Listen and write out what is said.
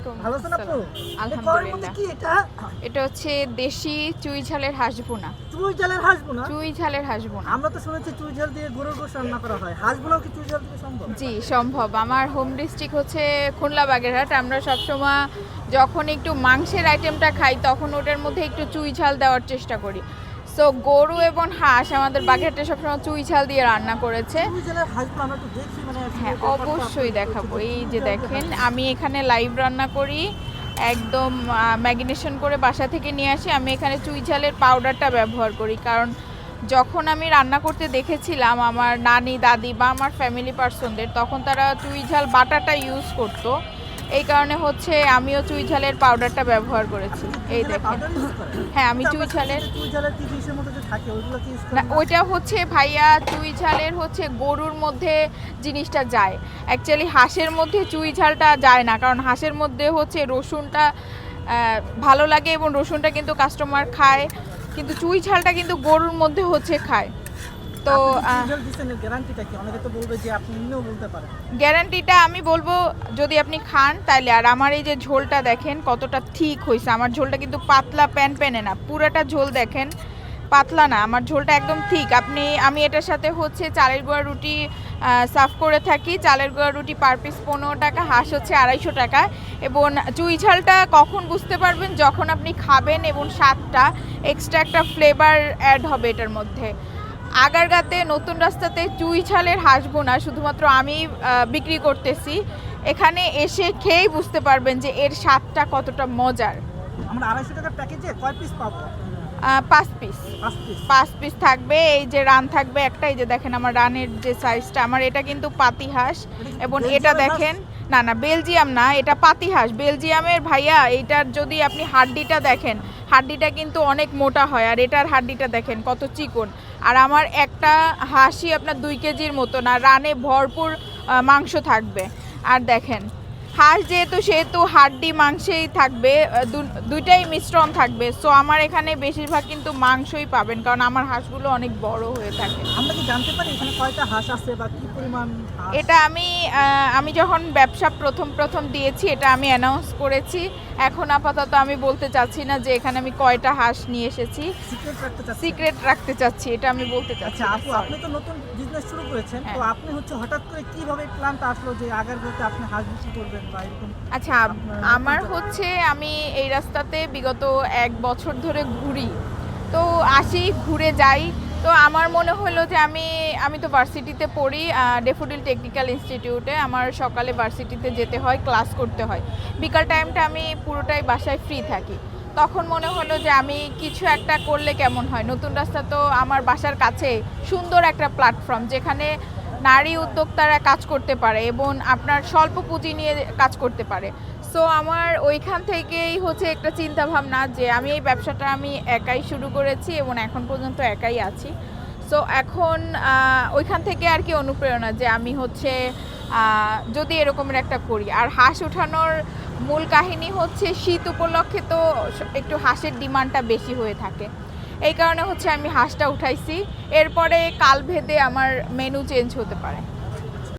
আলাইকুম। ভালো আছেন আপু? আলহামদুলিল্লাহ। কি এটা? এটা হচ্ছে দেশি চুই ঝালের হাঁস ভুনা। চুই ঝালের হাঁস বোনা? চুই ঝালের হাঁস ভুনা। আমরা তো শুনেছি চুই ঝাল দিয়ে গরুর গোশত রান্না করা হয়। হাঁস বোনাও কি চুই ঝাল দিয়ে সম্ভব? জি সম্ভব। আমার হোম ডিস্ট্রিক্ট হচ্ছে খুলনা বাগেরহাট। আমরা সবসময় যখন একটু মাংসের আইটেমটা খাই তখন ওটার মধ্যে একটু চুই ঝাল দেওয়ার চেষ্টা করি। সো গরু এবং হাঁস আমাদের বাগেরহাটে সবসময় চুই ঝাল দিয়ে রান্না করেছে। চুই ঝালের হাঁস বোনা আমরা তো দেখি মানে হ্যাঁ অবশ্যই দেখাবো। এই যে দেখেন আমি এখানে লাইভ রান্না করি, একদম ম্যাগিনেশন করে বাসা থেকে নিয়ে আসি। আমি এখানে চুই ঝালের পাউডারটা ব্যবহার করি, কারণ যখন আমি রান্না করতে দেখেছিলাম আমার নানি দাদি বা আমার ফ্যামিলি পার্সনদের, তখন তারা চুই ঝাল বাটাটা ইউজ করতো। এই কারণে হচ্ছে আমিও চুই ঝালের পাউডারটা ব্যবহার করেছি। এই দেখেন, হ্যাঁ আমি চুই ঝালের কি জিনিসের মধ্যে যে থাকে ওইগুলো কি ইউজ না, করেন? ওইটা হচ্ছে ভাইয়া চুই ঝালের হচ্ছে গরুর মধ্যে জিনিসটা যায়। অ্যাকচুয়ালি হাঁসের মধ্যে চুই ঝালটা যায় না, কারণ হাঁসের মধ্যে হচ্ছে রসুনটা ভালো লাগে এবং রসুনটা কিন্তু কাস্টমার খায়, কিন্তু চুই ঝালটা কিন্তু গরুর মধ্যে হচ্ছে খায়। তো গ্যারান্টিটা কি? অনেকে তো বলবে যে আপনি এমনিও বলতে পারেন। গ্যারান্টিটা আমি বলবো যদি আপনি খান তাহলে। আর আমার এই যে ঝোলটা দেখেন কতটা ঠিক হয়েছে। আমার ঝোলটা কিন্তু পাতলা প্যান প্যানে না, পুরাটা ঝোল দেখেন পাতলা না, আমার ঝোলটা একদম ঠিক। আমি এটার সাথে হচ্ছে চালের গুঁড়া রুটি সার্ভ করে থাকি। চালের গুঁড়া রুটি পার পিস 15 টাকা, হাঁস হচ্ছে 250 টাকা। এবং চুই ঝালটা কখন বুঝতে পারবেন? যখন আপনি খাবেন এবং স্বাদটা এক্সট্রা একটা ফ্লেভার অ্যাড হবে এটার মধ্যে। আগারগাঁতে নতুন রাস্তাতে চুই ঝালের হাঁস ভুনা শুধুমাত্র আমি বিক্রি করতেছি। এখানে এসে খেয়েই বুঝতে পারবেন যে এর স্বাদটা কতটা মজার। আমরা 250 টাকার প্যাকেজে কয় পিস পাবো? 5 পিস। 5 পিস। 5 পিস থাকবে। এই যে রান থাকবে একটা, এই যে দেখেন আমার রানের যে সাইজটা, আমার এটা কিন্তু পাতি হাঁস। এবং এটা দেখেন, না না বেলজিয়াম না, এটা পাতি হাঁস বেলজিয়ামের ভাইয়া। এইটার যদি আপনি হাড্ডিটা দেখেন, হাড্ডিটা কিন্তু অনেক মোটা হয়, আর এটার হাড্ডিটা দেখেন কত চিকন। আর আমার একটা হাঁসই আপনার 2 কেজির মতো না, রানে ভরপুর মাংস থাকবে। আর দেখেন হাঁস সেহেতু হাড্ডি মাংসেই থাকবে, দুইটাই মিশ্রণ থাকবে। সো আমার এখানে বেশিরভাগ কিন্তু মাংসই পাবেন, কারণ আমার হাঁসগুলো অনেক বড় হয়ে থাকে। আমরা কি জানতে পারি এখানে কয়টা হাঁস আছে বা কি পরিমাণ হাঁস? এটা আমি যখন ব্যবসা প্রথম দিয়েছি এটা আমি অ্যানাউন্স করেছি। এখন আপাতত আমি বলতে চাচ্ছি না যে এখানে আমি কয়টা হাঁস নিয়ে এসেছি। সিক্রেট রাখতে চাচ্ছি, এটা আমি বলতে চাচ্ছি। আচ্ছা আপু, আপনি তো নতুন বিজনেস শুরু করেছেন, তো আপনি হচ্ছে হঠাৎ করে কিভাবে প্ল্যানটা আসলো যে আগারগাঁওতে আপনি হাঁস বিক্রি করবেন বা এরকম? আচ্ছা আমার হচ্ছে আমি এই রাস্তাতে বিগত 1 বছর ধরে ঘুরি, তো আসি ঘুরে যাই। তো আমার মনে হলো যে আমি তো ভার্সিটিতে পড়ি, ডেফোডিল টেকনিক্যাল ইনস্টিটিউটে। আমার সকালে ভার্সিটিতে যেতে হয়, ক্লাস করতে হয়, বিকাল টাইমটা আমি পুরোটাই বাসায় ফ্রি থাকি। তখন মনে হলো যে আমি কিছু একটা করলে কেমন হয়। নতুন রাস্তা তো আমার বাসার কাছে, সুন্দর একটা প্ল্যাটফর্ম যেখানে নারী উদ্যোক্তারা কাজ করতে পারে এবং আপনার স্বল্প পুঁজি নিয়ে কাজ করতে পারে। সো আমার ওইখান থেকেই হচ্ছে একটা চিন্তা ভাবনা যে আমি এই ব্যবসাটা আমি একাই শুরু করেছি এবং এখন পর্যন্ত একাই আছি। সো এখন ওইখান থেকে আর কি অনুপ্রেরণা যে আমি হচ্ছে যদি এরকমের একটা করি। আর হাঁস ওঠানোর মূল কাহিনী হচ্ছে শীত উপলক্ষে তো একটু হাঁসের ডিমান্ডটা বেশি হয়ে থাকে, এই কারণে হচ্ছে আমি হাঁসটা উঠাইছি। এরপরে কাল ভেদে আমার মেনু চেঞ্জ হতে পারে।